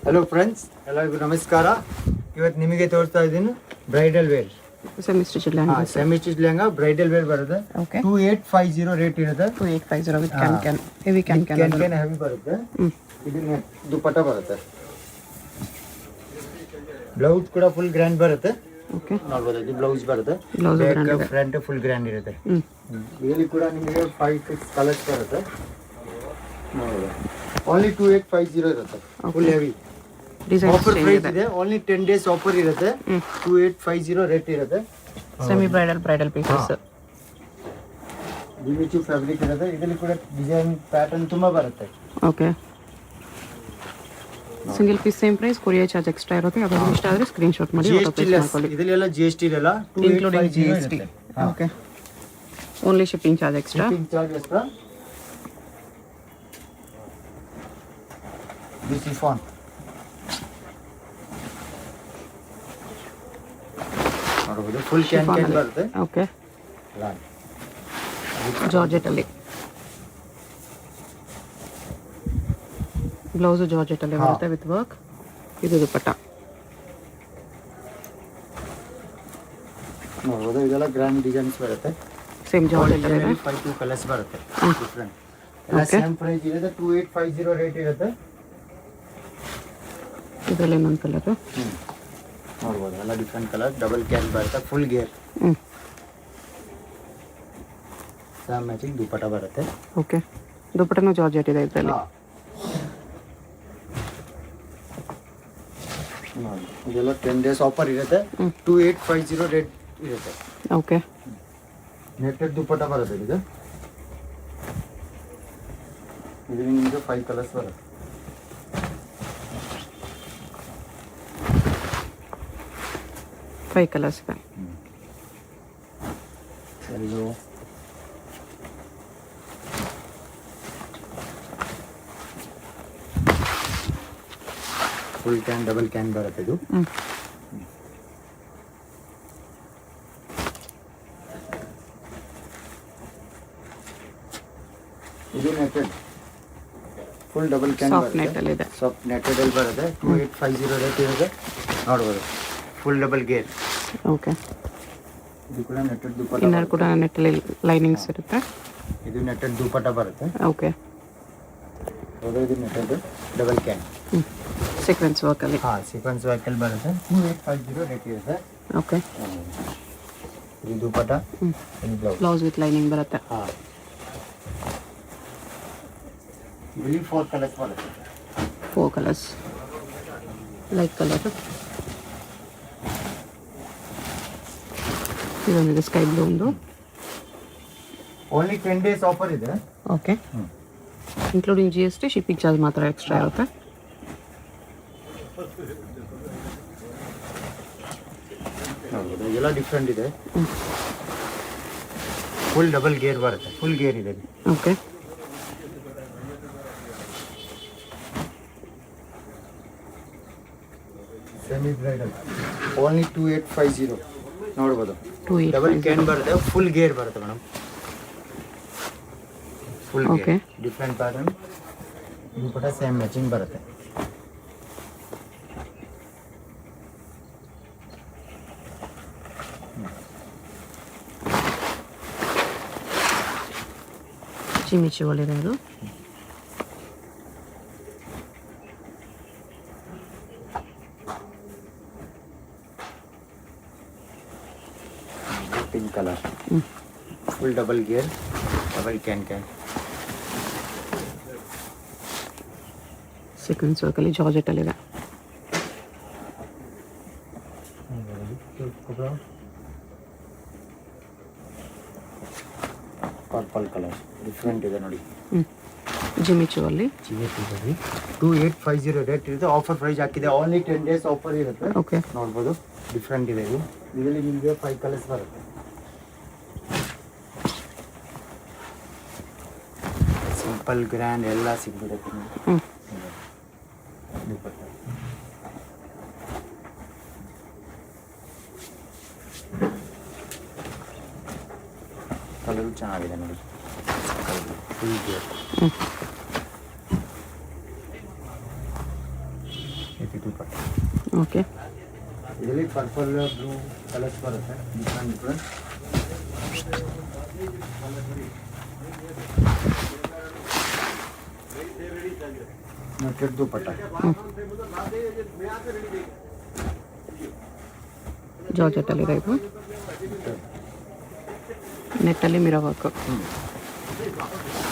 Hello friends, ಎಲ್ಲರಿಗೂ ನಮಸ್ಕಾರ. ಇವತ್ತು ನಿಮಗೆ ತೋರಿಸ್ತಾ ಇದ್ದೀನಿ bridal wear. Semi stitch lehenga. Semi stitch lehenga bridal wear ಬರುತ್ತೆ. 2850 ರೇಟ್ ಇರುತ್ತೆ. 2850 with can heavy can heavy ಬರುತ್ತೆ. ಇದು ದುಪಟ್ಟ ಬರುತ್ತೆ. ಬ್ಲೌಸ್ ಕೂಡ ಫುಲ್ ಗ್ರ್ಯಾಂಡ್ ಬರುತ್ತೆ. ಓಕೆ, ನೋಡಬಹುದು. ಇದು ಬ್ಲೌಸ್ ಬರುತ್ತೆ. ಬ್ಯಾಕ್ ಫ್ರಂಟ್ ಫುಲ್ ಗ್ರ್ಯಾಂಡ್ ಇರುತ್ತೆ. ಇದರಲ್ಲಿ ಕೂಡ ನಿಮಗೆ 5-6 ಕಲರ್ಸ್ ಬರುತ್ತೆ. ನೋಡಬಹುದು. ಓನ್ಲಿ 2850 ಇರುತ್ತೆ. ಫುಲ್ ಹೆವಿ ಆಫರ್ ಪ್ರೈಸ್ ಇದೆ. ಓನ್ಲಿ 10 ಡೇಸ್ ಆಫರ್ ಇರುತ್ತೆ. 2850 ರೇಟ್ ಇರುತ್ತೆ. Semi bridal pieces. Jimmy Choo fabric ಇರುತ್ತೆ. ಇದರಲ್ಲಿ ಕೂಡ ಡಿಸೈನ್ ಪ್ಯಾಟರ್ನ್ ತುಂಬಾ ಬರುತ್ತೆ. Okay, single piece same price. Courier charge extra ಇರುತ್ತೆ. ಅದು ಇಷ್ಟ ಆದರೆ ಸ್ಕ್ರೀನ್ ಶಾಟ್ ಮಾಡಿ ಆಟೋ ಪೇ ಮಾಡ್ಕೊಳ್ಳಿ. ಇದೆಲ್ಲ GST ಇಲ್ಲ, including GST. Okay, only shipping charge extra. This is fun. ನೋಡಬಹುದು. ಫುಲ್ ಕ್ಯಾನ್ ಬರುತ್ತೆ. ಓಕೆ, ಜಾರ್ಜೆಟ್ ಅಲ್ಲಿ ಬ್ಲೌಸ್ ಜಾರ್ಜೆಟ್ ಅಲ್ಲಿ ಬರುತ್ತೆ ವಿತ್ ವರ್ಕ್. ಇದು ದುಪಟ್ಟ. ನೋಡಬಹುದು. ಇದೆಲ್ಲ ಗ್ರ್ಯಾಂಡ್ ಡಿಸೈನ್ಸ್ ಬರುತ್ತೆ. ಸೇಮ್ ಜಾರ್ಜೆಟ್ ಅಲ್ಲಿ 5 ಕಲರ್ಸ್ ಬರುತ್ತೆ. ಡಿಫರೆಂಟ್ ಎಲ್ಲ ಸೇಮ್ ಪ್ರೈಸ್ ಇರುತ್ತೆ. 2850 ರೇಟ್ ಇರುತ್ತೆ. ಇದರಲ್ಲಿ ಇನ್ನೊಂದು ಕಲರ್ ನೋಡ್ಬೋದು. ಎಲ್ಲ ಡಿಫ್ರೆಂಟ್ ಕಲರ್. ಡಬಲ್ ಕ್ಯಾನ್ ಬರುತ್ತೆ. Full gear. Same matching dupatta ಬರುತ್ತೆ. ಓಕೆ, ದುಪಟ್ಟನೂ ಜಾರ್ಜೆಟ್ ಇದೆ ಇದರಲ್ಲಿ. ಇದೆಲ್ಲ 10 ಡೇಸ್ ಆಫರ್ ಇರುತ್ತೆ. 2850 ರೇಟ್ ಇರುತ್ತೆ. ಓಕೆ, ನೆಟ್ಟೆಡ್ ದುಪಟ್ಟ ಬರುತ್ತೆ. ಇದು ನಿಮಗೆ 5 ಕಲರ್ಸ್ ಬರುತ್ತೆ. ಫೈವ್ ಕಲರ್ಸ್ ಇದೆ. ಫುಲ್ ಕ್ಯಾನ್ ಡಬಲ್ ಕ್ಯಾನ್ ಬರುತ್ತೆ. ಇದು ಇದು netted full double can soft net ಅಲ್ಲಿ ಇದೆ. ಸಾಫ್ಟ್ ನೆಟ್ಟೆಡ್ ಅಲ್ಲಿ ಬರುತ್ತೆ. 2850 ರೇಟ್ ಇರುತ್ತೆ. ನೋಡ್ಬೋದು. Full double gear. ಓಕೆ, ಇದು ಕೂಡ ನೆಟ್ಟೆಡ್ ದುಪಟ್ಟ. ಇನ್ನರ್ ಕೂಡ ನೆಟ್ಟಲ್ಲಿ ಲೈನಿಂಗ್ಸ್ ಇರುತ್ತೆ. ಇದು ನೆಟ್ಟೆಡ್ ದುಪಟ್ಟ ಬರುತ್ತೆ. ಓಕೆ, ಇದು netted double can sequence work ಅಲ್ಲಿ. ಸೀಕ್ವೆನ್ಸ್ ವರ್ಕ್ ಅಲ್ಲಿ ಬರುತ್ತೆ. 2850 ರೇಟ್ ಇರುತ್ತೆ. ಓಕೆ, ಇದು ದುಪಟ್ಟ. ಇದು ಬ್ಲೌಸ್ ವಿತ್ ಲೈನಿಂಗ್ ಬರುತ್ತೆ. ಇಲ್ಲಿ 4 ಕಲರ್ಸ್ ಬರುತ್ತೆ. 4 ಕಲರ್ಸ್. Light colour. ಇದೊಂದಿದೆ ಸ್ಕೈ ಬ್ಲೂ ಒಂದು. ಓನ್ಲಿ 10 ಡೇಸ್ ಆಫರ್ ಇದೆ. Okay, including GST. Shipping charge ಮಾತ್ರ ಎಕ್ಸ್ಟ್ರಾ ಇರುತ್ತೆ. ಎಲ್ಲ ಡಿಫ್ರೆಂಟ್ ಇದೆ. ಫುಲ್ ಡಬಲ್ ಗೇರ್ ಬರುತ್ತೆ. ಫುಲ್ ಗೇರ್ ಇದೆ. Okay, semi bridal. ಓನ್ಲಿ 2850 ನೋಡ್ಬೋದು. 2850. ಡಬಲ್ ಕ್ಯಾನ್ ಬರುತ್ತೆ. ಫುಲ್ ಗೇರ್ ಬರುತ್ತೆ madam. Full okay, different pattern. ಇದು ಕೂಡ ಸೇಮ್ ಮ್ಯಾಚಿಂಗ್ ಬರುತ್ತೆ. ಚಿಮಿಚು ಒಳ್ಳೆಇದೆ ಅದು. Pink colour. ಫುಲ್ ಡಬಲ್ ಗೇರ್ ಡಬಲ್ ಕ್ಯಾನ್. ಸೀಕ್ವೆನ್ಸ್ ವರ್ಕ್ ಅಲ್ಲಿ ಜಾರ್ಜೆಟ್ ಅಲ್ಲಿ ಇದೆ. ಪರ್ಪಲ್ ಕಲರ್ ಡಿಫ್ರೆಂಟ್ ಇದೆ ನೋಡಿ. ಜಿಮಿಚು ಅಲ್ಲಿ 2850 ರೇಟ್ ಇರುತ್ತೆ. ಆಫರ್ ಪ್ರೈಸ್ ಹಾಕಿದೆ. ಓನ್ಲಿ 10 ಡೇಸ್ ಆಫರ್ ಇರುತ್ತೆ. ಓಕೆ, ನೋಡ್ಬೋದು. ಡಿಫ್ರೆಂಟ್ ಇದೆ. ಇದು ಇದರಲ್ಲಿ ನಿಮಗೆ 5 ಕಲರ್ಸ್ ಬರುತ್ತೆ. ಸಿಂಪಲ್ ಗ್ರ್ಯಾಂಡ್ ಎಲ್ಲ ಸಿಗ್ಬಿಡುತ್ತೆ. ಕಲರು ಚೆನ್ನಾಗಿದೆ ನೋಡಿ. ಫುಲ್ ಗೇರ್. ಇದು ದುಪ್ಪಟ್ಟ. ಓಕೆ. ಇದರಲ್ಲಿ ಪರ್ಪಲ್ ಬ್ಲೂ ಕಲರ್ಸ್ ಬರುತ್ತೆ, ಡಿಫ್ರೆಂಟ್ ಡಿಫ್ರೆಂಟ್. ನೆಟ್ಟೆಡ್ ದುಪ್ಪಟ್ಟ. ಜಾರ್ಜೆಟ್ಟಲ್ಲಿದೆ ಇದು. ನೆಟ್ಟಲ್ಲಿ mirror work,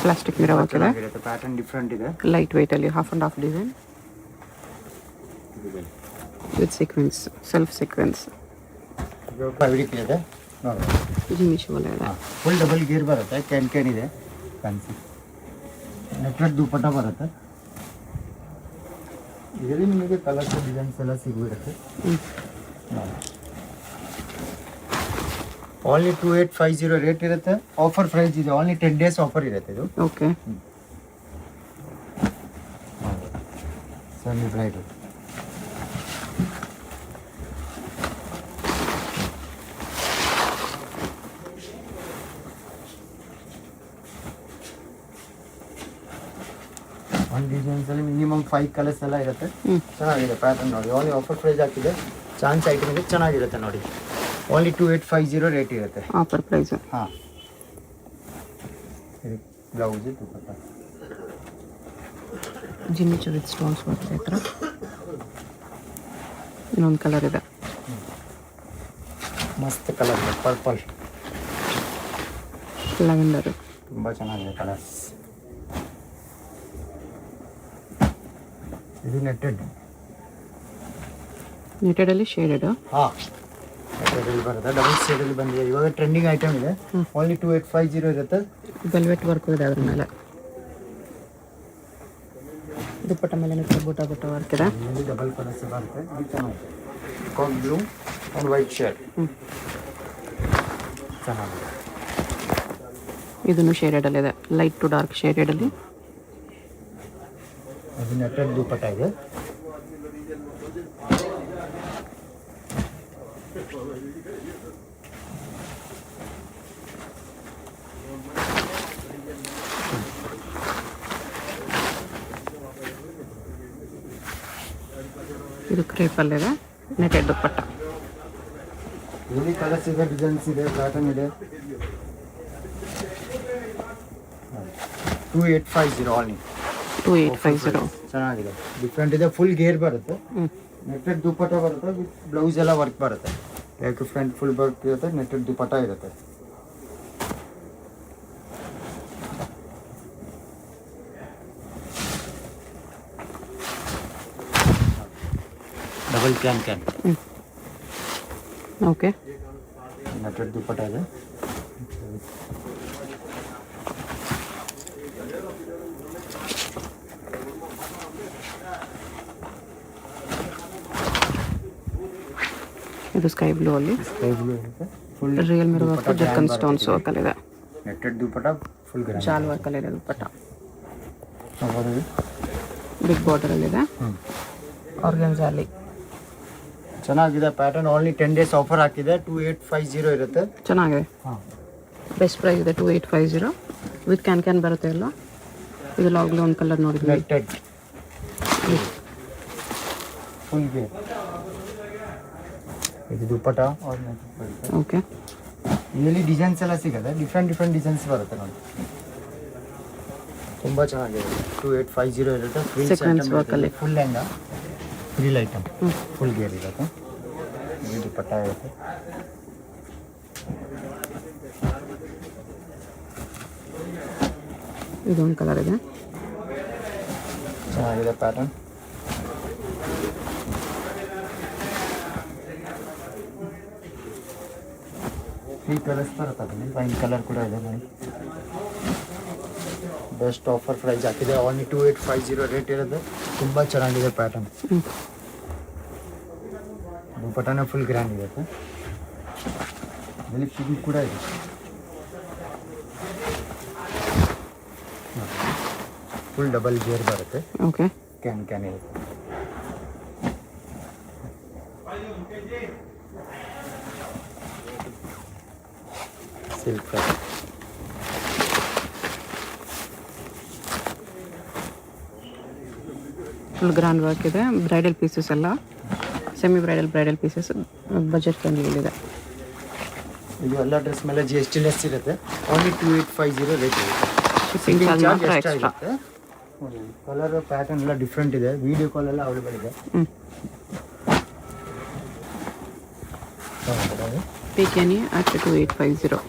plastic mirror work ಇದೆ. ಪ್ಯಾಟರ್ನ್ ಡಿಫ್ರೆಂಟ್ ಇದೆ. ಲೈಟ್ ವೆಯ್ಟ್ ಅಲ್ಲಿ half and half design with sequence, self sequence. Fabric ಇದೆ ನೋಡಿ, ಜಿಮಿಶ್ ಇದೆ. ಫುಲ್ ಡಬಲ್ ಗೇರ್ ಬರುತ್ತೆ, ಕ್ಯಾನ್ ಇದೆ ಫ್ಯಾನ್ಸಿ. ನೆಟ್ಟೆಡ್ ದುಪ್ಪಟ್ಟ ಬರುತ್ತೆ. ಇದರಲ್ಲಿ ನಿಮಗೆ ಕಲರ್ಸ್ ಡಿಸೈನ್ಸ್ ಎಲ್ಲ ಸಿಗ್ಬಿಡುತ್ತೆ. ಓನ್ಲಿ 2850 ರೇಟ್ ಇರುತ್ತೆ. ಆಫರ್ ಪ್ರೈಸ್ ಇದೆ, ಓನ್ಲಿ 10 days ಆಫರ್ ಇರುತ್ತೆ ಇದು. ಓಕೆ. Semi bride. ಒಂದು ಡಿಸೈನ್ಸ್ ಅಲ್ಲಿ ಮಿನಿಮಮ್ 5 ಕಲರ್ಸ್ ಎಲ್ಲ ಇರುತ್ತೆ. ಚೆನ್ನಾಗಿದೆ ಪ್ಯಾಟರ್ನ್ ನೋಡಿ. ಓನ್ಲಿ ಆಫರ್ ಪ್ರೈಸ್ ಹಾಕಿದೆ. ಚಾನ್ಸ್ ಐಟಮ್ ಇದೆ, ಚೆನ್ನಾಗಿರುತ್ತೆ ನೋಡಿ. ಓನ್ಲಿ 2850 ರೇಟ್ ಇರುತ್ತೆ. Offer price. ಹಾಂ, ಇದು ಬ್ಲೌಸ್ ದುಪ್ಪಟ್ಟ. ಜಿಮಿಚ್ ವಿತ್ ಸ್ಟೋನ್ಸ್ ಬರುತ್ತೆ ಈ ಥರ. ಇನ್ನೊಂದು ಕಲರ್ ಇದೆ, ಮಸ್ತ್ ಕಲರ್ ಇದೆ, ಪರ್ಪಲ್ ಲ್ಯಾವೆಂಡರ್. ತುಂಬ ಚೆನ್ನಾಗಿದೆ ಕಲರ್ಸ್. ಇದು ನೆಟ್ಟೆಡ್. ನೆಟೆಡಲ್ಲಿ ಶೇಡೆಡ್. ಹಾಂ, ನೆಟ್ಟೆಡಲ್ಲಿ ಬರುತ್ತೆ. ಡಬಲ್ ಶೇಡಲ್ಲಿ ಬಂದಿದೆ, ಇವಾಗ ಟ್ರೆಂಡಿಂಗ್ ಐಟಮ್ ಇದೆ. ಓನ್ಲಿ 2850 ಇರುತ್ತೆ. ವೆಲ್ವೆಟ್ ವರ್ಕ್ ಇದೆ ಅದ್ರ ಮೇಲೆ. ದುಪ್ಪಟ್ಟ ಮೇಲೆ ಬುಟ್ಟ ಬುಟ್ಟ ವರ್ಕ್ ಇದೆ. ಇಲ್ಲಿ ಡಬಲ್ ಕಲರ್ಸ್ ಬರುತ್ತೆ. ಇದು ಚೆನ್ನಾಗಿದೆ, ಕಾಕ್ ಬ್ಲೂ ಆ್ಯಂಡ್ ವೈಟ್ ಶೇಡ್. ಚೆನ್ನಾಗಿದೆ. ಇದನ್ನು ಶೇಡೆಡಲ್ಲಿದೆ, ಲೈಟ್ ಟು ಡಾರ್ಕ್ ಶೇಡೆಡಲ್ಲಿ. ಅದು ನೆಟ್ಟೆಡ್ ದುಪ್ಪಟ್ಟ ಇದೆ. ಇದು ಕ್ರೇಪಲ್ಲಿದೆ, ನೆಟೆಡ್ ದುಪ್ಪಟ್ಟ. ಇಲ್ಲಿ ಕಲರ್ಸ್ ಇದೆ, ಡಿಸೈನ್ಸ್ ಇದೆ, ಪ್ಯಾಟರ್ನ್ ಇದೆ. 2850 ಓನ್ಲಿ. 2850. ಚೆನ್ನಾಗಿದೆ, ಡಿಫ್ರೆಂಟ್ ಇದೆ. ಫುಲ್ ಗೇರ್ ಬರುತ್ತೆ, ನೆಟ್ಟೆಡ್ ದುಪ್ಪಟ್ಟ ಬರುತ್ತೆ, ವಿತ್ ಬ್ಲೌಸ್ ಎಲ್ಲ ವರ್ಕ್ ಬರುತ್ತೆ. ಲೈಕ್ ಫ್ರಂಟ್ ಫುಲ್ ವರ್ಕ್ ಇರುತ್ತೆ, ನೆಟ್ಟೆಡ್ ದುಪ್ಪಟ್ಟ ಇರುತ್ತೆ. Double can. ಓಕೆ. ನೆಟ್ಟೆಡ್ ದುಪ್ಪಟ್ಟ ಇದೆ. ಇದು ಸ್ಕೈ ಬ್ಲೂ ಅಲ್ಲಿ. ಸ್ಕೈ ಬ್ಲೂ ಇರುತ್ತೆ, full real mirror work, ಜರ್ಕನ್ stones work ಅಲ್ಲಿ ಇದೆ. ನೆಟ್ಟೆಡ್ ದುಪ್ಪಟ್ಟ ಫುಲ್ ಗ್ರ್ಯಾಂಡ್. ಶಾಲ್ ವರ್ಕ್ ಅಲ್ಲಿ ಇದೆ ದುಪ್ಪಟ್ಟ. ಬಿಗ್ ಬಾರ್ಡರ್ ಅಲ್ಲಿ ಇದೆ. ಆರ್ಗನ್ಜಾ ಅಲ್ಲಿ ಚೆನ್ನಾಗಿದೆ ಪ್ಯಾಟರ್ನ್. ಓನ್ಲಿ 10 days ಆಫರ್ ಹಾಕಿದೆ. 2850 ಇರುತ್ತೆ. ಚೆನ್ನಾಗಿದೆ. ಹಾಂ, ಬೆಸ್ಟ್ ಪ್ರೈಸ್ ಇದೆ 2850 ವಿತ್ ಕ್ಯಾನ್ ಬರುತ್ತೆ ಎಲ್ಲ. ಇದು ಲಾಗ್ಲಿ ಒಂದು ಕಲರ್ ನೋಡಿದ್ವಿ, ನೆಟ್ಟೆಡ್ ಫುಲ್ ಗೇರ್. ಇದು ದುಪ್ಪಟ್ಟ. ಓಕೆ. ಇದರಲ್ಲಿ ಡಿಸೈನ್ಸ್ ಎಲ್ಲ ಸಿಗುತ್ತೆ, ಡಿಫ್ರೆಂಟ್ ಡಿಸೈನ್ಸ್ ಬರುತ್ತೆ ನೋಡಿ. ತುಂಬ ಚೆನ್ನಾಗಿದೆ. 2850 ಇರುತ್ತೆ. ಸೀಕ್ವೆನ್ಸ್ ವರ್ಕ್ ಅಲ್ಲಿ full lehenga, frill item, full ಗೇರ್ ಇರುತ್ತೆ. ಇದು ದುಪ್ಪಟ್ಟ ಇರುತ್ತೆ. ಇದೊಂದು ಕಲರ್ ಇದೆ, ಚೆನ್ನಾಗಿದೆ ಪ್ಯಾಟರ್ನ್. ಈ ಕಲರ್ಸ್ ಬರುತ್ತೆ ಅದರಲ್ಲಿ. ವೈನ್ ಕಲರ್ ಕೂಡ ಇದೆ ನೋಡಿ. ಬೆಸ್ಟ್ ಆಫರ್ ಪ್ರೈಸ್ ಹಾಕಿದೆ. ಓನ್ಲಿ 2850 ರೇಟ್ ಇರೋದು. ತುಂಬ ಚೆನ್ನಾಗಿದೆ ಪ್ಯಾಟರ್ನ್. ದುಪ್ಪಟ್ಟನೇ ಫುಲ್ ಗ್ರ್ಯಾಂಡ್ ಇರುತ್ತೆ. ಇದರಲ್ಲಿ ಪಿಂಕ್ ಕೂಡ ಇದೆ. ಫುಲ್ ಡಬಲ್ ಗೇರ್ ಬರುತ್ತೆ. ಓಕೆ. ಕ್ಯಾನ್ ಇರುತ್ತೆ. ಸಿಲ್ಕ್ ಫುಲ್ ಗ್ರ್ಯಾಂಡ್ ವರ್ಕ್ ಇದೆ. ಬ್ರೈಡಲ್ ಪೀಸಸ್ ಎಲ್ಲ ಸೆಮಿ ಬ್ರೈಡಲ್ ಪೀಸಸ್ ಬಜೆಟ್ ಫ್ರೆಂಡ್ಲಿದೆ. ಇದು ಎಲ್ಲ ಡ್ರೆಸ್ ಮೇಲೆ GST ಲೆಸ್ ಇರುತ್ತೆ. ಓನ್ಲಿ 2850 ರೇಟ್ ಇರುತ್ತೆ. ಶಿಪ್ಪಿಂಗ್ ಚಾರ್ಜ್ ಮಾತ್ರ ಎಕ್ಸ್ಟ್ರಾ. ಕಲರ್ ಪ್ಯಾಟರ್ನ್ ಎಲ್ಲ ಡಿಫ್ರೆಂಟ್ ಇದೆ. ವಿಡಿಯೋ ಕಾಲ್ ಎಲ್ಲ ಅವೈಲೇಬಲ್ ಇದೆ. ಪಿಕೆನಿ ಅಟ್ 2850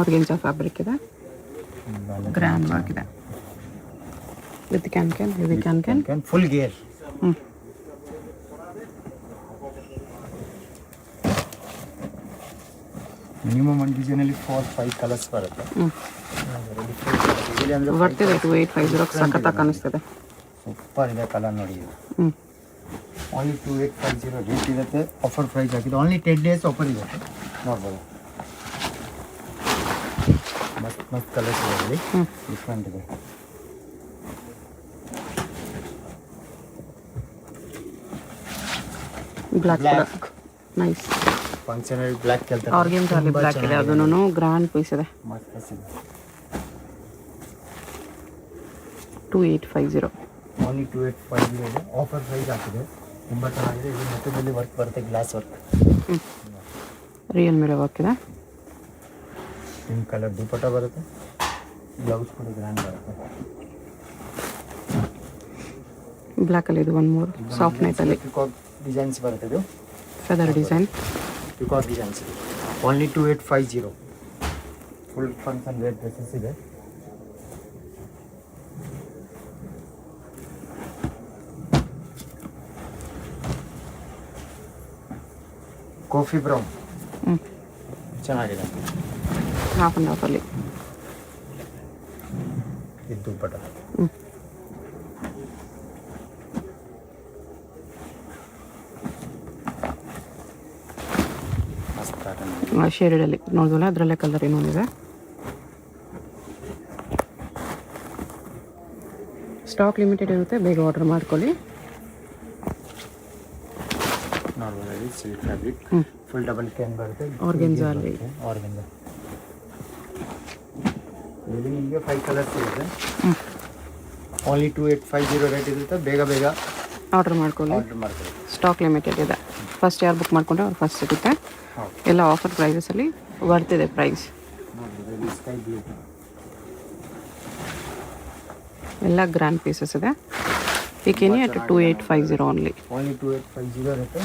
ಆರ್ಗೆನ್ಜಾ ಫ್ಯಾಬ್ರಿಕ್ ಇದೆ. ಗ್ರ್ಯಾಂಡ್ ವರ್ಕ್ ಇದೆ with heavy can full gear. Minimum ಒಂದು ಡಿಸೈನಲ್ಲಿ 4-5 ಕಲರ್ಸ್ ಬರುತ್ತೆ. ಬರ್ತಿದೆ 2850 ಸಖತ್ತಾಗಿ ಕಾಣಿಸ್ತದೆ. ಸೂಪರ್ ಇದೆ ಕಲರ್ ನೋಡಿ. ಓನ್ಲಿ 2850 ರೇಟ್ ಇರುತ್ತೆ. ಆಫರ್ ಪ್ರೈಸ್ ಆಗಿದೆ. ಓನ್ಲಿ 10 ಡೇಸ್ ಆಫರ್ ಇರುತ್ತೆ. ನೋಡ್ಬೋದು ಮಸ್ತ್ ಕಲರ್ಸ್ ಇದೆ ಅಲ್ಲಿ. ಡಿಫ್ರೆಂಟ್ ಇದೆ. ಬ್ಲ್ಯಾಕ್ ನೈಸ್ ಫಂಕ್ಷನಲ್ ಬ್ಲ್ಯಾಕ್ ಕೇಳ್ತಾರೆ. ಆರ್ಗೆನ್ಜಾ ಅಲ್ಲಿ ಬ್ಲ್ಯಾಕ್ ಇದೆ. ಅದನ್ನು ಗ್ರ್ಯಾಂಡ್ ಪೀಸ್ ಇದೆ. ಮಸ್ತ್ ಪೀಸ್ ಇದೆ. 2850 ಓನ್ಲಿ 2850 ಇದೆ. ಆಫರ್ ಪ್ರೈಸ್ ಆಗ್ತಿದೆ. ತುಂಬ ಚೆನ್ನಾಗಿದೆ. ಇದು ಮಧ್ಯದಲ್ಲಿ ವರ್ಕ್ ಬರುತ್ತೆ, glass work. Real mirror work ಇದೆ. ಪಿಂಕ್ ಕಲರ್ ದುಪಟ್ಟ ಬರುತ್ತೆ. ಬ್ಲೌಸ್ ಕೂಡ ಗ್ರ್ಯಾಂಡ್ ಬರುತ್ತೆ. ಬ್ಲ್ಯಾಕ್ ಅಲ್ಲಿ ಇದು ಒನ್ ಮೋರ್ ಸಾಫ್ಟ್ ನೈಟ್ ಅಲ್ಲಿ ಪಿಕಾಕ್ ಡಿಸೈನ್ಸ್ ಬರುತ್ತೆ. ಇದು feather design. Peacock designs only 2850. Full function wear dresses ಇದೆ. ಕಾಫಿ ಬ್ರೌನ್ ಚೆನ್ನಾಗಿದೆ. ಹಾಫ್ ಆ್ಯಂಡ್ ಹಾಫಲ್ಲಿ ಇದು ದುಪ್ಪಟ್ಟ. ಶೇಡೆಡಲ್ಲಿ ನೋಡಿದ್ವಲ್ಲ ಅದರಲ್ಲೇ ಕಲರ್ ಇನ್ನೊಂದಿದೆ. ಸ್ಟಾಕ್ ಲಿಮಿಟೆಡ್ ಇರುತ್ತೆ, ಬೇಗ ಆರ್ಡರ್ ಮಾಡ್ಕೊಳ್ಳಿ. Normal silk fabric full double can ಬರುತ್ತೆ. ಆರ್ಗೆನ್ಜಾ ಅಲ್ಲಿ ಆರ್ಗೆನ್ಜಾ ಇಲ್ಲಿ ನಿಮಗೆ 5 ಕಲರ್ಸ್ ಇರುತ್ತೆ. ಓನ್ಲಿ 2850 ರೇಟ್ ಇರುತ್ತೆ. ಬೇಗ ಆರ್ಡರ್ ಮಾಡ್ಕೊಳ್ಳಿ. ಸ್ಟಾಕ್ ಲಿಮಿಟೆಡ್ ಇದೆ. ಫಸ್ಟ್ ಯಾರು ಬುಕ್ ಮಾಡ್ಕೊಂಡ್ರೆ ಅವ್ರು ಫಸ್ಟ್ ಸಿಗುತ್ತೆ. ಎಲ್ಲ ಆಫರ್ ಪ್ರೈಸಸಲ್ಲಿ ಬರ್ತಿದೆ ಪ್ರೈಸ್. ಎಲ್ಲ ಗ್ರ್ಯಾಂಡ್ ಪೀಸಸ್ ಇದೆ. ಪಿಕೆನಿ ಅಟ್ 2850 ಓನ್ಲಿ 2850 ಇರುತ್ತೆ.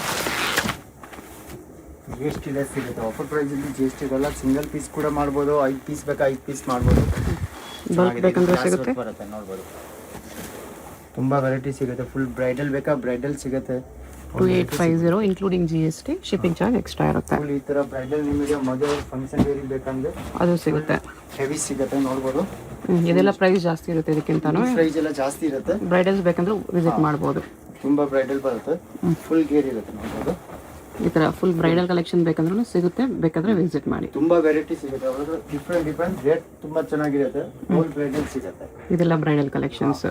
GST ಲೆಸ್ ಸಿಗುತ್ತೆ. ಆಫರ್ ಪ್ರೈಸಲ್ಲಿ GST ಇರಲ್ಲ. ಸಿಂಗಲ್ ಪೀಸ್ ಕೂಡ ಮಾಡ್ಬೋದು. 5 ಪೀಸ್ ಬೇಕಾ 5 ಪೀಸ್ ಮಾಡ್ಬೋದು. ಬಲ್ಕ್ ಬೇಕಂದ್ರೆ ಸಿಗುತ್ತೆ. ಬರುತ್ತೆ ನೋಡ್ಬೋದು. ತುಂಬ ವೆರೈಟಿ ಸಿಗುತ್ತೆ. ಫುಲ್ ಬ್ರೈಡಲ್ ಬೇಕಾ ಬ್ರೈಡಲ್ ಸಿಗುತ್ತೆ. 2850 including GST. Shipping charge extra ಇರುತ್ತೆ. ಫುಲ್ ಈ ಥರ ಬ್ರೈಡಲ್ ನಿಮಗೆ ಮದುವೆ ಫಂಕ್ಷನ್ ವೇರಿಗೆ ಬೇಕಂದ್ರೆ ಅದು ಸಿಗುತ್ತೆ. ಹೆವಿ ಸಿಗುತ್ತೆ ನೋಡ್ಬೋದು. ಇದೆಲ್ಲ ಪ್ರೈಸ್ ಜಾಸ್ತಿ ಇರುತ್ತೆ. ಇದಕ್ಕಿಂತನೂ ಪ್ರೈಸ್ ಎಲ್ಲ ಜಾಸ್ತಿ ಇರುತ್ತೆ. ಬ್ರೈಡಲ್ಸ್ ಬೇಕಂದ್ರೆ ವಿಸಿಟ್ ಮಾಡ್ಬೋದು. ತುಂಬ ಬ್ರೈಡಲ್ ಬರುತ್ತೆ. ಫುಲ್ ಗೇರ್ ಇರುತ್ತೆ ನೋಡ್ಬೋದು. ಈ ಥರ ಫುಲ್ ಬ್ರೈಡಲ್ ಕಲೆಕ್ಷನ್ ಬೇಕಂದ್ರೂ ಸಿಗುತ್ತೆ. ಬೇಕಾದ್ರೆ ವಿಸಿಟ್ ಮಾಡಿ. ತುಂಬ ವೆರೈಟಿ ಸಿಗುತ್ತೆ. ಅವ್ರದ್ದು ಡಿಫ್ರೆಂಟ್ ರೇಟ್ ತುಂಬ ಚೆನ್ನಾಗಿರುತ್ತೆ. ಫುಲ್ ಬ್ರೈಡಲ್ ಸಿಗುತ್ತೆ. ಇದೆಲ್ಲ ಬ್ರೈಡಲ್ ಕಲೆಕ್ಷನ್ಸ್.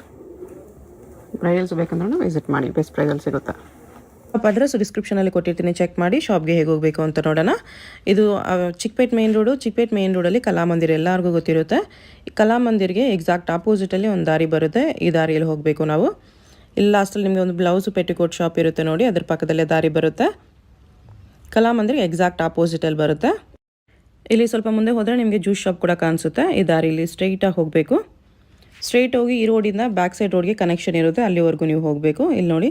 ಬ್ರೈಡಲ್ಸ್ ಬೇಕಂದ್ರೂ ವಿಸಿಟ್ ಮಾಡಿ. ಬೆಸ್ಟ್ ಪ್ರೈಸಲ್ಲಿ ಸಿಗುತ್ತೆ. ಅಡ್ರೆಸ್ ಡಿಸ್ಕ್ರಿಪ್ಷನಲ್ಲಿ ಕೊಟ್ಟಿರ್ತೀನಿ, ಚೆಕ್ ಮಾಡಿ. ಶಾಪ್ಗೆ ಹೇಗೆ ಹೋಗಬೇಕು ಅಂತ ನೋಡೋಣ. ಇದು ಚಿಕ್ಕಪೇಟ್ ಮೇನ್ ರೋಡಲ್ಲಿ ಕಲಾಮಂದಿರ ಎಲ್ಲರಿಗೂ ಗೊತ್ತಿರುತ್ತೆ. ಈ ಕಲಾಮಂದಿರ್ಗೆ ಎಕ್ಸಾಕ್ಟ್ ಆಪೋಸಿಟಲ್ಲಿ ಒಂದು ದಾರಿ ಬರುತ್ತೆ. ಈ ದಾರಿಯಲ್ಲಿ ಹೋಗಬೇಕು ನಾವು. ಇಲ್ಲಿ ಲಾಸ್ಟಲ್ಲಿ ನಿಮಗೆ ಒಂದು ಬ್ಲೌಸು ಪೆಟಿಕೋಟ್ ಶಾಪ್ ಇರುತ್ತೆ ನೋಡಿ, ಅದ್ರ ಪಕ್ಕದಲ್ಲೇ ದಾರಿ ಬರುತ್ತೆ. ಕಲಾಮಂದಿರ್ಗೆ ಎಕ್ಸಾಕ್ಟ್ ಆಪೋಸಿಟಲ್ಲಿ ಬರುತ್ತೆ. ಇಲ್ಲಿ ಸ್ವಲ್ಪ ಮುಂದೆ ಹೋದರೆ ನಿಮಗೆ ಜ್ಯೂಸ್ ಶಾಪ್ ಕೂಡ ಕಾಣಿಸುತ್ತೆ. ಈ ದಾರಿಲಿ ಸ್ಟ್ರೈಟಾಗಿ ಹೋಗಬೇಕು. ಸ್ಟ್ರೈಟ್ ಹೋಗಿ ಈ ರೋಡಿಂದ ಬ್ಯಾಕ್ ಸೈಡ್ ರೋಡ್ಗೆ ಕನೆಕ್ಷನ್ ಇರುತ್ತೆ. ಅಲ್ಲಿವರೆಗೂ ನೀವು ಹೋಗಬೇಕು. ಇಲ್ಲಿ ನೋಡಿ,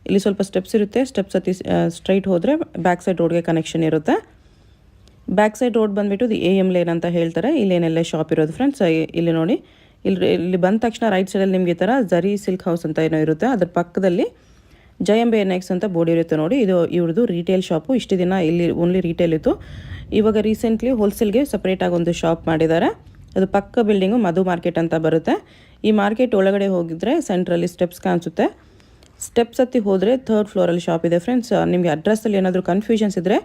ಇಲ್ಲಿ ಸ್ವಲ್ಪ ಸ್ಟೆಪ್ಸ್ ಇರುತ್ತೆ. ಸ್ಟೆಪ್ಸ್ ಹತ್ತಿ ಸ್ಟ್ರೈಟ್ ಹೋದರೆ ಬ್ಯಾಕ್ ಸೈಡ್ ರೋಡ್ಗೆ ಕನೆಕ್ಷನ್ ಇರುತ್ತೆ. ಬ್ಯಾಕ್ ಸೈಡ್ ರೋಡ್ ಬಂದುಬಿಟ್ಟು ಇದು AM ಲೇನ್ ಅಂತ ಹೇಳ್ತಾರೆ. ಇಲ್ಲೇನೆಲ್ಲ ಶಾಪ್ ಇರೋದು ಫ್ರೆಂಡ್ಸ್. ಇಲ್ಲಿ ನೋಡಿ, ಇಲ್ಲಿ ಬಂದ ತಕ್ಷಣ ರೈಟ್ ಸೈಡಲ್ಲಿ ನಿಮಗೆ ಈ ಥರ ಜರಿ ಸಿಲ್ಕ್ ಹೌಸ್ ಅಂತ ಏನೋ ಇರುತ್ತೆ. ಅದ್ರ ಪಕ್ಕದಲ್ಲಿ ಜಯಂಬೆ NX ಅಂತ ಬೋರ್ಡ್ ಇರುತ್ತೆ ನೋಡಿ. ಇದು ಇವ್ರದ್ದು ರಿಟೇಲ್ ಶಾಪು. ಇಷ್ಟು ದಿನ ಇಲ್ಲಿ ಓನ್ಲಿ ರಿಟೇಲ್ ಇತ್ತು. ಇವಾಗ ರೀಸೆಂಟ್ಲಿ ಹೋಲ್ಸೇಲ್ಗೆ ಸಪ್ರೇಟಾಗಿ ಒಂದು ಶಾಪ್ ಮಾಡಿದ್ದಾರೆ. ಅದು ಪಕ್ಕ ಬಿಲ್ಡಿಂಗು ಮಧು ಮಾರ್ಕೆಟ್ ಅಂತ ಬರುತ್ತೆ. ಈ ಮಾರ್ಕೆಟ್ ಒಳಗಡೆ ಹೋಗಿದ್ರೆ ಸೆಂಟ್ರಲ್ಲಿ ಸ್ಟೆಪ್ಸ್ ಕಾಣಿಸುತ್ತೆ. ಸ್ಟೆಪ್ಸ್ ಹತ್ತಿ ಹೋದರೆ 3rd ಫ್ಲೋರಲ್ಲಿ ಶಾಪ್ ಇದೆ ಫ್ರೆಂಡ್ಸ್. ನಿಮಗೆ ಅಡ್ರೆಸ್ಸಲ್ಲಿ ಏನಾದರೂ ಕನ್ಫ್ಯೂಷನ್ಸ್ ಇದ್ದರೆ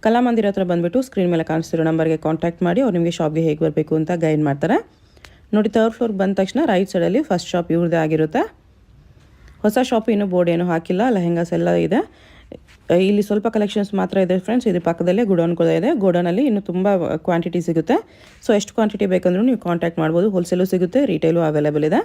ಕಲಾಮಂದಿರ ಹತ್ರ ಬಂದುಬಿಟ್ಟು ಸ್ಕ್ರೀನ್ ಮೇಲೆ ಕಾಣಿಸ್ತಿರೋ ನಂಬರ್ಗೆ ಕಾಂಟ್ಯಾಕ್ಟ್ ಮಾಡಿ. ಅವ್ರು ನಿಮಗೆ ಶಾಪ್ಗೆ ಹೇಗೆ ಬರಬೇಕು ಅಂತ ಗೈಡ್ ಮಾಡ್ತಾರೆ ನೋಡಿ. 3rd ಫ್ಲೋರ್ ಬಂದ ತಕ್ಷಣ ರೈಟ್ ಸೈಡಲ್ಲಿ ಫಸ್ಟ್ ಶಾಪ್ ಇವ್ರದ್ದೇ ಆಗಿರುತ್ತೆ. ಹೊಸ ಶಾಪ್ ಇನ್ನೂ ಬೋರ್ಡ್ ಏನೂ ಹಾಕಿಲ್ಲ. ಲೆಹೆಂಗಾಸ್ ಎಲ್ಲ ಇದೆ. ಇಲ್ಲಿ ಸ್ವಲ್ಪ ಕಲೆಕ್ಷನ್ಸ್ ಮಾತ್ರ ಇದೆ ಫ್ರೆಂಡ್ಸ್. ಇದ್ರ ಪಕ್ಕದಲ್ಲೇ ಗೋಡೌನ್ ಕೂಡ ಇದೆ. ಗೋಡೌನಲ್ಲಿ ಇನ್ನೂ ತುಂಬ ಕ್ವಾಂಟಿಟಿ ಸಿಗುತ್ತೆ. ಸೊ ಎಷ್ಟು ಕ್ವಾಂಟಿಟಿ ಬೇಕಂದ್ರೂ ನೀವು ಕಾಂಟ್ಯಾಕ್ಟ್ ಮಾಡ್ಬೋದು. ಹೋಲ್ಸೇಲು ಸಿಗುತ್ತೆ, ರಿಟೇಲು ಅವೈಲೇಬಲ್ ಇದೆ.